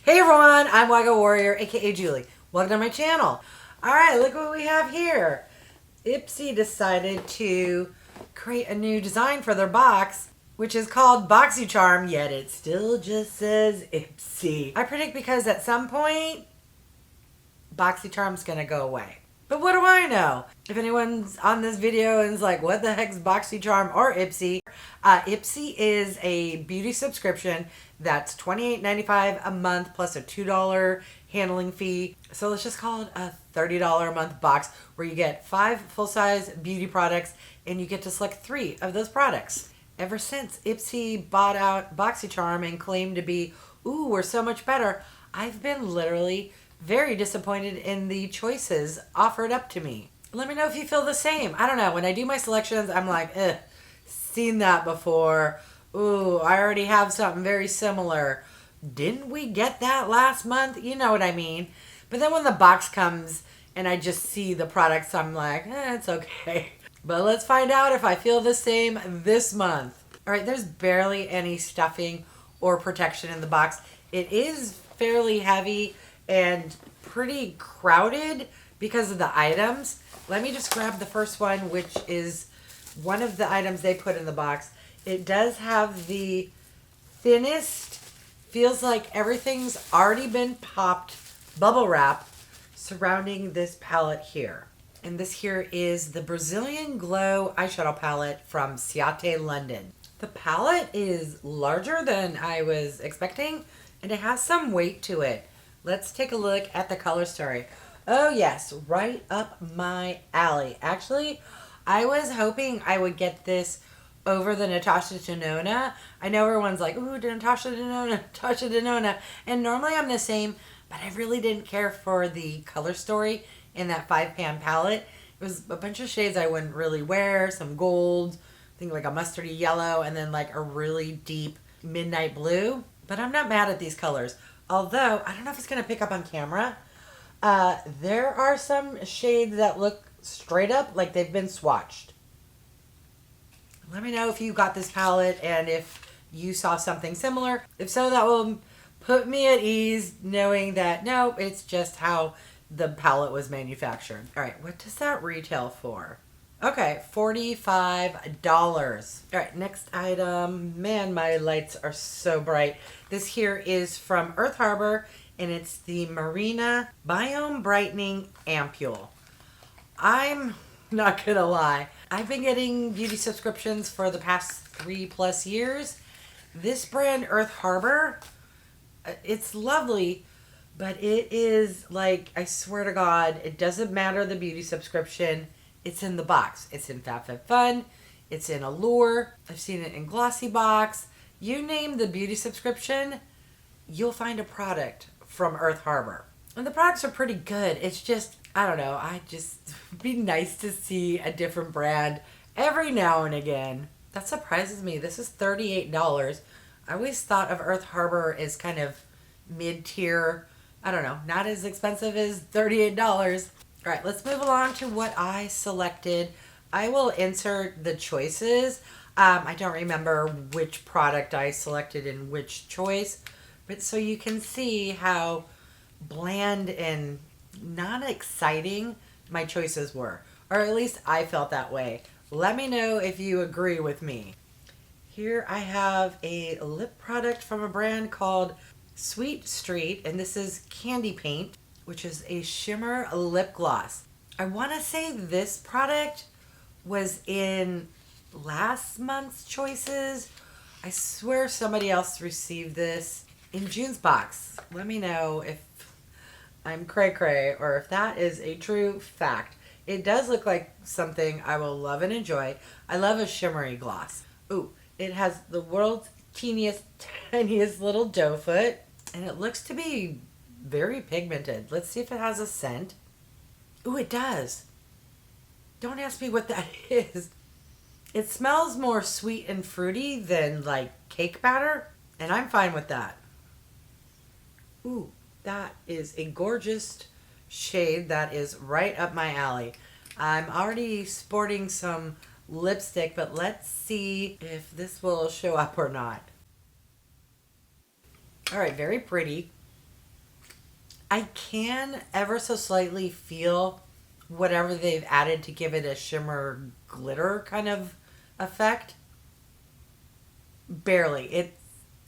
Hey everyone, I'm wygowarrior, aka Julie. Welcome to my channel. Alright, look what we have here. Ipsy decided to create a new design for their box, which is called Boxycharm, yet it still just says Ipsy. I predict because at some point, Boxycharm's gonna go away. But what do I know? If anyone's on this video and is like, what the heck's Boxycharm or Ipsy? Ipsy is a beauty subscription that's $28.95 a month plus a $2 handling fee. So let's just call it a $30 a month box where you get 5 full-size beauty products and you get to select 3 of those products. Ever since Ipsy bought out Boxycharm and claimed to be, ooh, we're so much better, I've been literally very disappointed in the choices offered up to me. Let me know if you feel the same. I don't know. When I do my selections, I'm like, seen that before. Ooh, I already have something very similar. Didn't we get that last month? You know what I mean. But then when the box comes and I just see the products, I'm like, it's okay. But let's find out if I feel the same this month. All right, there's barely any stuffing or protection in the box. It is fairly heavy and pretty crowded because of the items. Let me just grab the first one, which is one of the items they put in the box. It does have the thinnest, feels like everything's already been popped, bubble wrap surrounding this palette here. And this here is the Brazilian Glow eyeshadow palette from CIATÉ London. The palette is larger than I was expecting and it has some weight to it. Let's take a look at the color story. Oh yes, right up my alley. Actually, I was hoping I would get this over the Natasha Denona. I know everyone's like, ooh, Natasha Denona. And normally I'm the same, but I really didn't care for the color story in that 5-pan palette. It was a bunch of shades I wouldn't really wear. Some gold, I think like a mustardy yellow, and then like a really deep midnight blue. But I'm not mad at these colors. Although, I don't know if it's going to pick up on camera. There are some shades that look straight up like they've been swatched. Let me know if you got this palette and if you saw something similar. If so, that will put me at ease knowing that, no, it's just how the palette was manufactured. All right, what does that retail for? Okay, $45. All right, next item. Man, my lights are so bright. This here is from Earth Harbor, and it's the Marina Biome Brightening Ampoule. I'm not gonna lie. I've been getting beauty subscriptions for the past 3+ years. This brand, Earth Harbor, it's lovely, but it is like, I swear to God, it doesn't matter the beauty subscription. It's in the box. It's in FabFabFun. It's in Allure. I've seen it in Glossy Box. You name the beauty subscription, you'll find a product from Earth Harbor. And the products are pretty good. It's just, I don't know, I just be nice to see a different brand every now and again. That surprises me. This is $38. I always thought of Earth Harbor as kind of mid-tier. I don't know, not as expensive as $38. All right, let's move along to what I selected. I will insert the choices. I don't remember which product I selected in which choice, but so you can see how bland and not exciting my choices were, or at least I felt that way. Let me know if you agree with me. Here I have a lip product from a brand called Sweet Street, and this is Candy Paint, which is a shimmer lip gloss. I want to say this product was in last month's choices. I swear somebody else received this in June's box. Let me know if I'm cray-cray or if that is a true fact. It does look like something I will love and enjoy. I love a shimmery gloss. Ooh, it has the world's tiniest little doe foot, and it looks to be very pigmented. Let's see if it has a scent. Ooh, it does. Don't ask me what that is. It smells more sweet and fruity than like cake batter, and I'm fine with that. Ooh, that is a gorgeous shade that is right up my alley. I'm already sporting some lipstick, but let's see if this will show up or not. All right, very pretty. I can ever so slightly feel whatever they've added to give it a shimmer glitter kind of effect. Barely.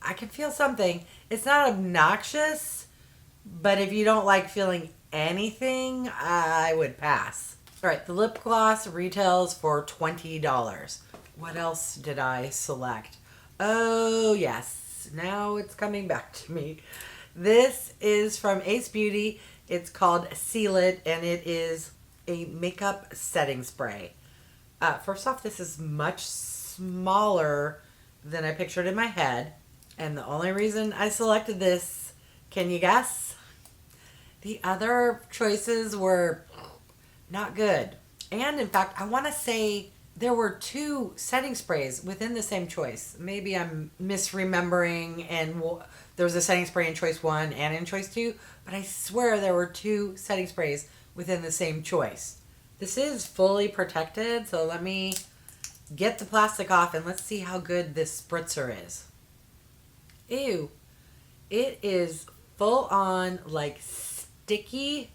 I can feel something. It's not obnoxious, but if you don't like feeling anything, I would pass. All right, the lip gloss retails for $20. What else did I select? Oh, yes. Now it's coming back to me. This is from Ace Beauty. It's called Seal It, and it is a makeup setting spray. First off, this is much smaller than I pictured in my head. And the only reason I selected this, can you guess? The other choices were not good. And in fact, I want to say there were 2 setting sprays within the same choice. Maybe I'm misremembering and there was a setting spray in choice 1 and in choice 2, but I swear there were 2 setting sprays within the same choice. This is fully protected, so let me get the plastic off and let's see how good this spritzer is. Ew. It is full on like sticky,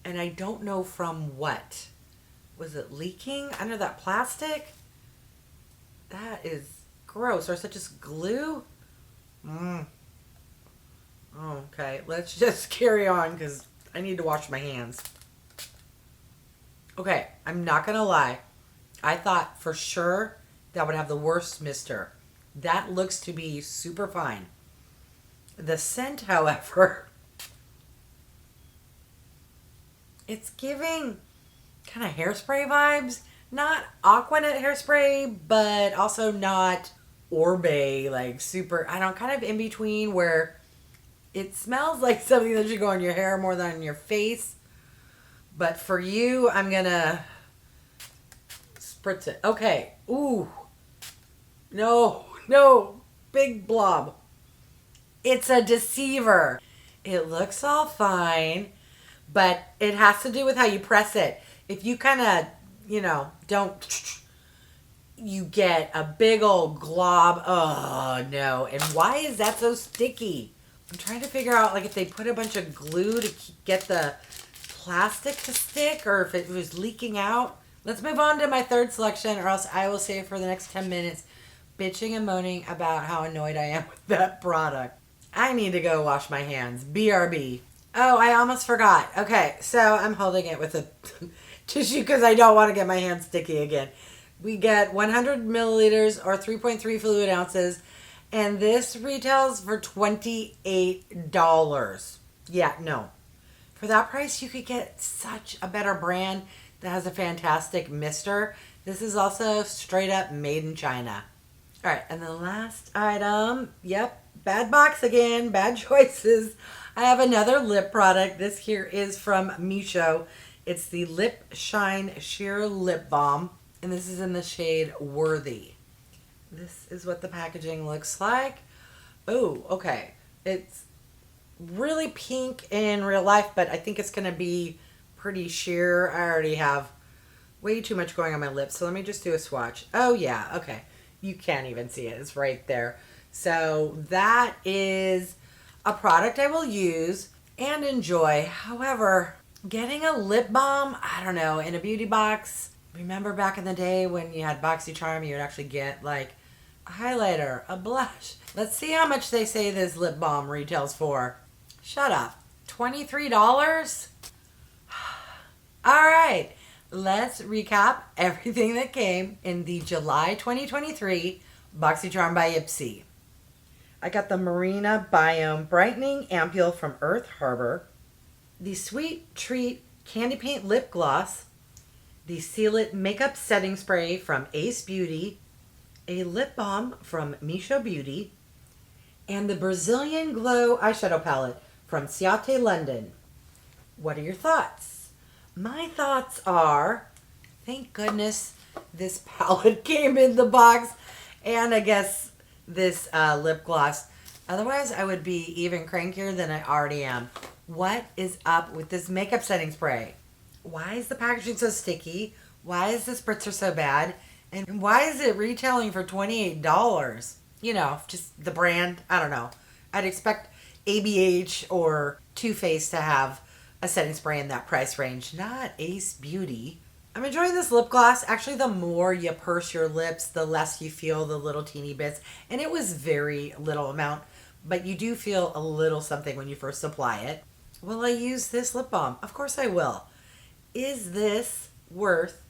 and I don't know from what. Was it leaking under that plastic? That is gross. Or is it just glue? Okay, let's just carry on because I need to wash my hands. Okay, I'm not going to lie. I thought for sure that would have the worst mister. That looks to be super fine. The scent, however, it's giving kind of hairspray vibes. Not Aquanet hairspray, but also not Orbe, like super, I don't, kind of in between where it smells like something that should go on your hair more than on your face. But for you, I'm going to spritz it. Okay. Ooh. No. Big blob. It's a deceiver. It looks all fine, but it has to do with how you press it. If you kind of, don't, you get a big old glob. Oh, no. And why is that so sticky? I'm trying to figure out, like, if they put a bunch of glue to get the plastic to stick or if it was leaking out. Let's move on to my third selection, or else I will say it for the next 10 minutes bitching and moaning about how annoyed I am with that product. I need to go wash my hands. BRB. Oh, I almost forgot. Okay, so I'm holding it with a tissue because I don't want to get my hands sticky again. We get 100 milliliters or 3.3 fluid ounces, and this retails for $28. Yeah, no. For that price, you could get such a better brand that has a fantastic mister. This is also straight up made in China. All right, and the last item, yep, bad box again, bad choices. I have another lip product. This here is from MISCHO. It's the Lip Shine Sheer Lip Balm, and this is in the shade Worthy. This is what the packaging looks like. Oh, okay. It's really pink in real life, but I think it's going to be pretty sheer. I already have way too much going on my lips, so let me just do a swatch. Oh, yeah, okay. You can't even see it. It's right there. So that is a product I will use and enjoy. However, getting a lip balm, I don't know, in a beauty box. Remember back in the day when you had Boxycharm, you would actually get like a highlighter, a blush. Let's see how much they say this lip balm retails for. Shut up. $23? All right. Let's recap everything that came in the July 2023 Boxycharm by Ipsy. I got the Marina Biome Brightening Ampoule from Earth Harbor, the Sweet Treat Candy Paint Lip Gloss, the Seal It Makeup Setting Spray from Ace Beauty, a lip balm from MISCHO Beauty, and the Brazilian Glow Eyeshadow Palette from CIATÉ London. What are your thoughts? My thoughts are, thank goodness this palette came in the box, and I guess this lip gloss. Otherwise, I would be even crankier than I already am. What is up with this makeup setting spray? Why is the packaging so sticky? Why is the spritzer so bad? And why is it retailing for $28? You know, just the brand. I don't know. I'd expect ABH or Too Faced to have a setting spray in that price range, not Ace Beauty. I'm enjoying this lip gloss. Actually, the more you purse your lips, the less you feel the little teeny bits. And it was very little amount, but you do feel a little something when you first apply it. Will I use this lip balm? Of course I will. Is this worth,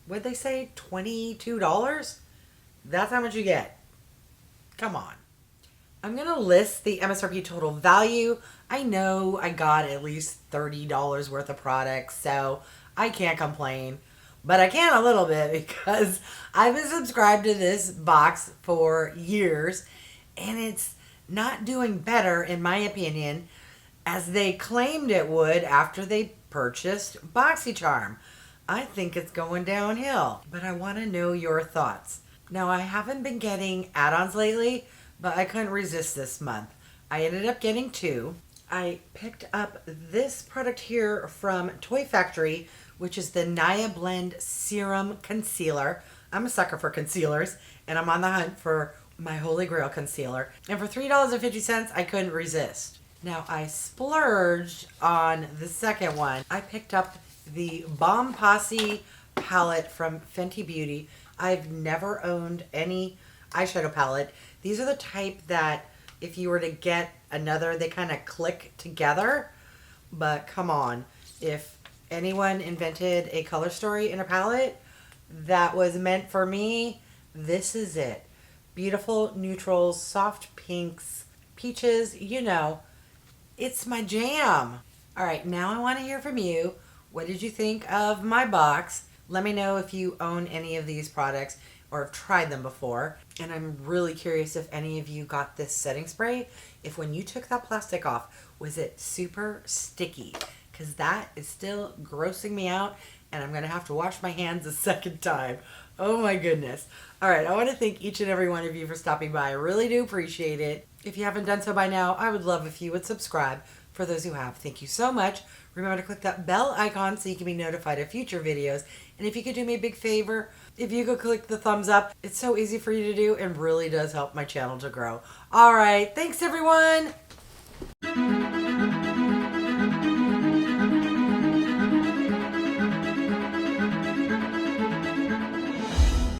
what'd they say, $22? That's how much you get. Come on. I'm going to list the MSRP total value. I know I got at least $30 worth of products, so I can't complain. But I can a little bit because I've been subscribed to this box for years, and it's not doing better, in my opinion, as they claimed it would after they purchased Boxycharm. I think it's going downhill, but I want to know your thoughts. Now, I haven't been getting add-ons lately, but I couldn't resist this month. I ended up getting 2. I picked up this product here from TOYFACTORY, which is the Niablend Serum Concealer. I'm a sucker for concealers, and I'm on the hunt for my Holy Grail concealer. And for $3.50, I couldn't resist. Now, I splurged on the second one. I picked up the Balm Posse palette from Fenty Beauty. I've never owned any eyeshadow palette. These are the type that if you were to get another, they kind of click together. But come on, if anyone invented a color story in a palette that was meant for me, this is it. Beautiful neutrals, soft pinks, peaches, you know, it's my jam. All right, now I want to hear from you. What did you think of my box? Let me know if you own any of these products or have tried them before. And I'm really curious if any of you got this setting spray. If when you took that plastic off, was it super sticky? Because that is still grossing me out, and I'm going to have to wash my hands a second time. Oh my goodness. All right, I want to thank each and every one of you for stopping by. I really do appreciate it. If you haven't done so by now, I would love if you would subscribe. For those who have, thank you so much. Remember to click that bell icon so you can be notified of future videos. And if you could do me a big favor, if you could click the thumbs up, it's so easy for you to do and really does help my channel to grow. All right, thanks everyone.